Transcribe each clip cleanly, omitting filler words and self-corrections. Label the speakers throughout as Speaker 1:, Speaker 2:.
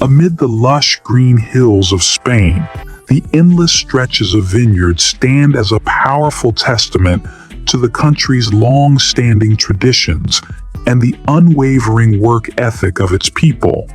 Speaker 1: Amid the lush green hills of Spain, the endless stretches of vineyards stand as a powerful testament to the country's long-standing traditions and the unwavering work ethic of its people.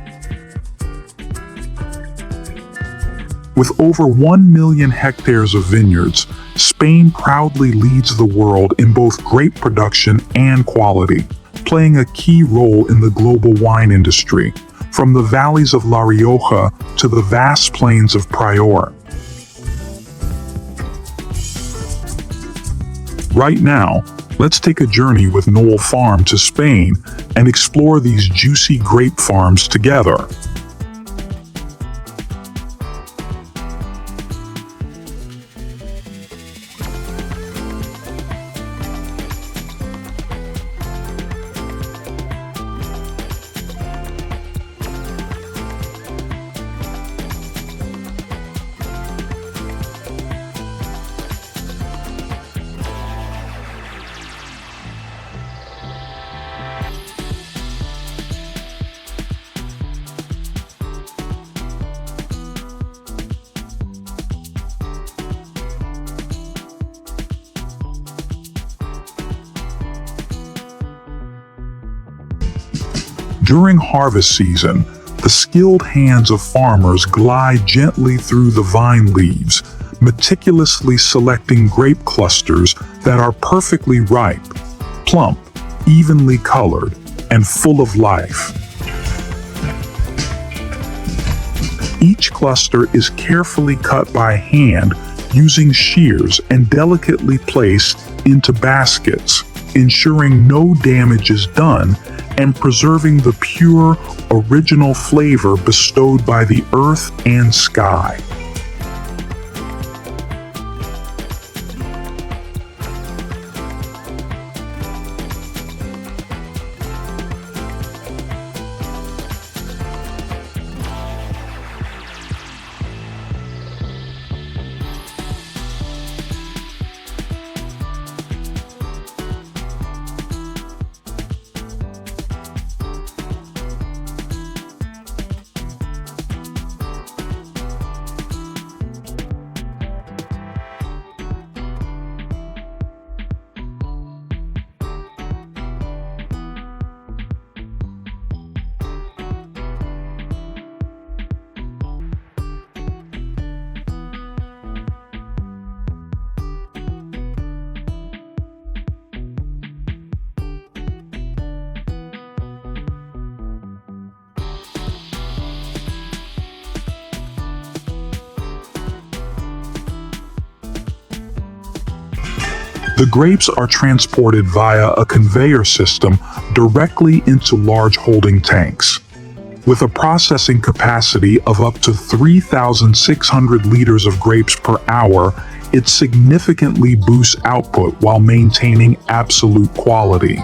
Speaker 1: With over 1 million hectares of vineyards, Spain proudly leads the world in both grape production and quality, playing a key role in the global wine industry, from the valleys of La Rioja to the vast plains of Prior. Right now, let's take a journey with Noel Farm to Spain and explore these juicy grape farms together. During harvest season, the skilled hands of farmers glide gently through the vine leaves, meticulously selecting grape clusters that are perfectly ripe, plump, evenly colored, and full of life. Each cluster is carefully cut by hand using shears and delicately placed into baskets, ensuring no damage is done and preserving the pure, original flavor bestowed by the earth and sky. The grapes are transported via a conveyor system directly into large holding tanks. With a processing capacity of up to 3,600 liters of grapes per hour, it significantly boosts output while maintaining absolute quality.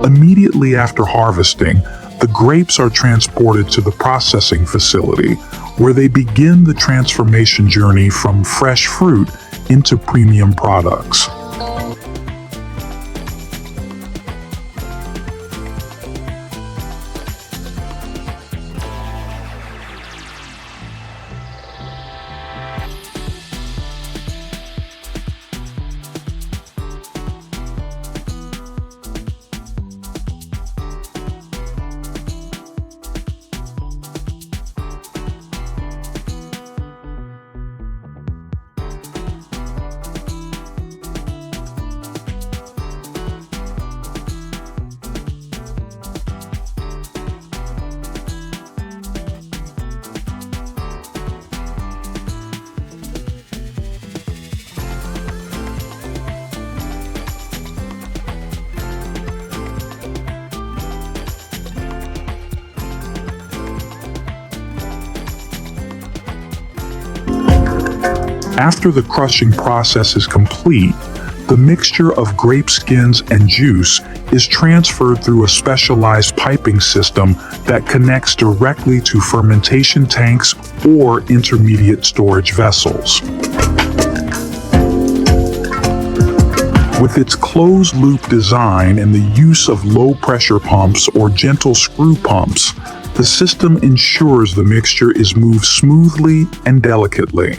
Speaker 1: Immediately after harvesting, the grapes are transported to the processing facility, where they begin the transformation journey from fresh fruit into premium products. After the crushing process is complete, the mixture of grape skins and juice is transferred through a specialized piping system that connects directly to fermentation tanks or intermediate storage vessels. With its closed-loop design and the use of low-pressure pumps or gentle screw pumps, the system ensures the mixture is moved smoothly and delicately.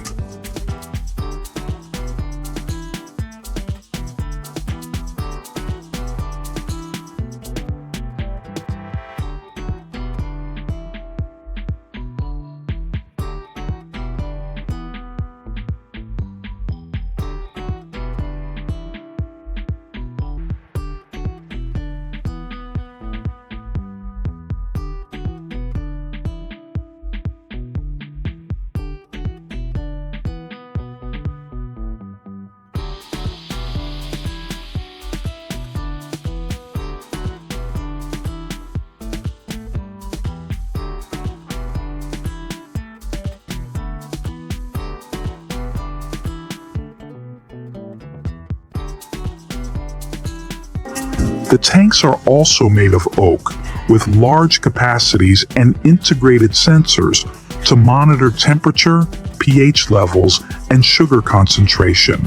Speaker 1: The tanks are also made of oak, with large capacities and integrated sensors to monitor temperature, pH levels, and sugar concentration.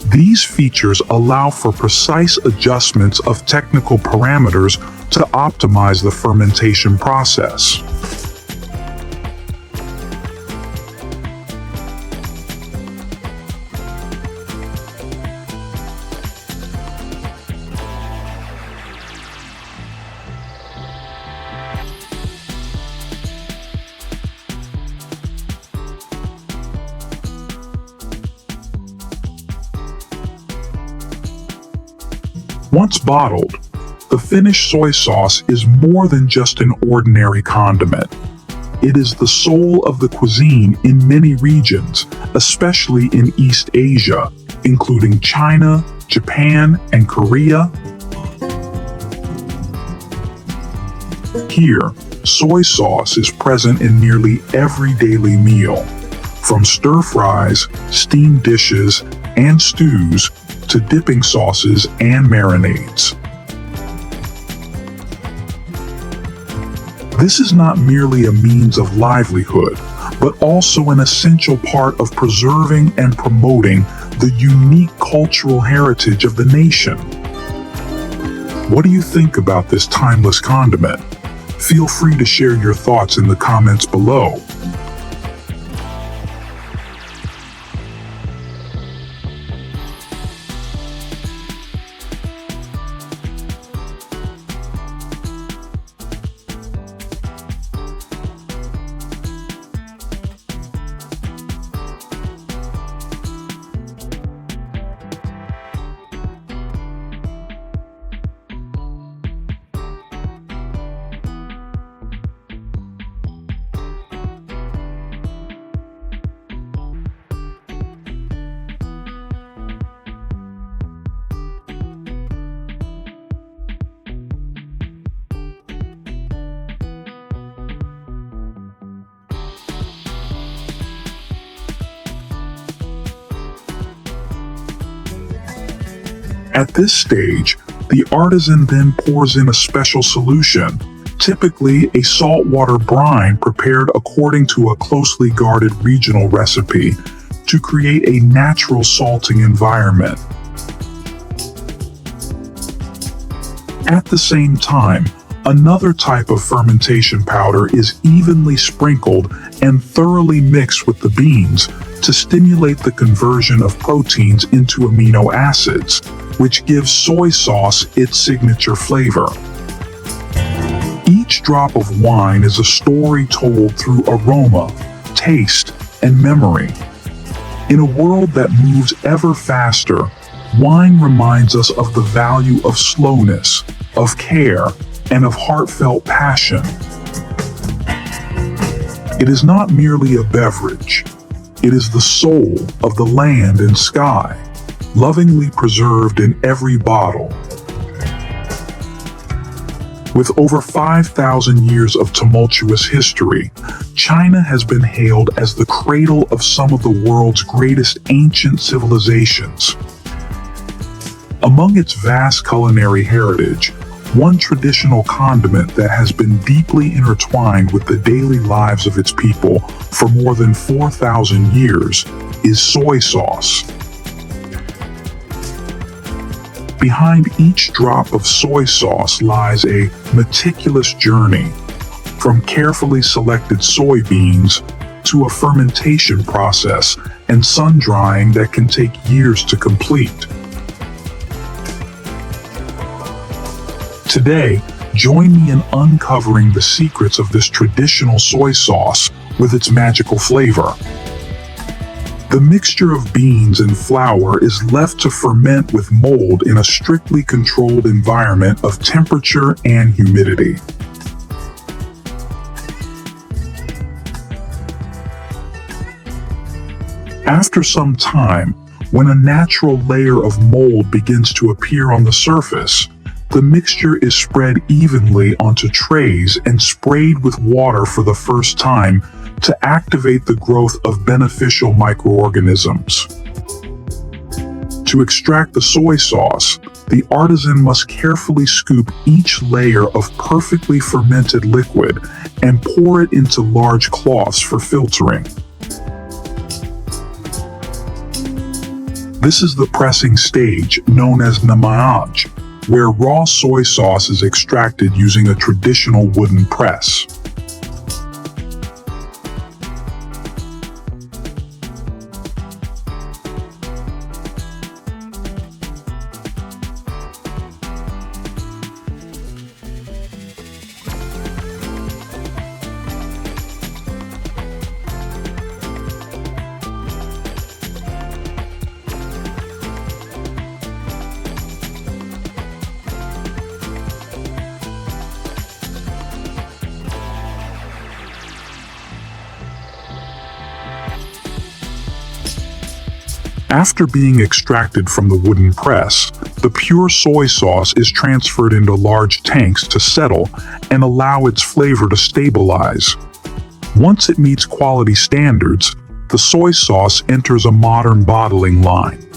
Speaker 1: These features allow for precise adjustments of technical parameters to optimize the fermentation process. Once bottled, the finished soy sauce is more than just an ordinary condiment. It is the soul of the cuisine in many regions, especially in East Asia, including China, Japan, and Korea. Here, soy sauce is present in nearly every daily meal, from stir-fries, steamed dishes, and stews, to dipping sauces and marinades. This is not merely a means of livelihood, but also an essential part of preserving and promoting the unique cultural heritage of the nation. What do you think about this timeless condiment? Feel free to share your thoughts in the comments below. At this stage, the artisan then pours in a special solution, typically a saltwater brine prepared according to a closely guarded regional recipe, to create a natural salting environment. At the same time, another type of fermentation powder is evenly sprinkled and thoroughly mixed with the beans to stimulate the conversion of proteins into amino acids, which gives soy sauce its signature flavor. Each drop of wine is a story told through aroma, taste, and memory. In a world that moves ever faster, wine reminds us of the value of slowness, of care, and of heartfelt passion. It is not merely a beverage. It is the soul of the land and sky, lovingly preserved in every bottle. With over 5,000 years of tumultuous history, China has been hailed as the cradle of some of the world's greatest ancient civilizations. Among its vast culinary heritage, one traditional condiment that has been deeply intertwined with the daily lives of its people for more than 4,000 years is soy sauce. Behind each drop of soy sauce lies a meticulous journey, from carefully selected soybeans to a fermentation process and sun drying that can take years to complete. Today, join me in uncovering the secrets of this traditional soy sauce with its magical flavor. The mixture of beans and flour is left to ferment with mold in a strictly controlled environment of temperature and humidity. After some time, when a natural layer of mold begins to appear on the surface, the mixture is spread evenly onto trays and sprayed with water for the first time to activate the growth of beneficial microorganisms. To extract the soy sauce, the artisan must carefully scoop each layer of perfectly fermented liquid and pour it into large cloths for filtering. This is the pressing stage, known as namage, where raw soy sauce is extracted using a traditional wooden press. After being extracted from the wooden press, the pure soy sauce is transferred into large tanks to settle and allow its flavor to stabilize. Once it meets quality standards, the soy sauce enters a modern bottling line.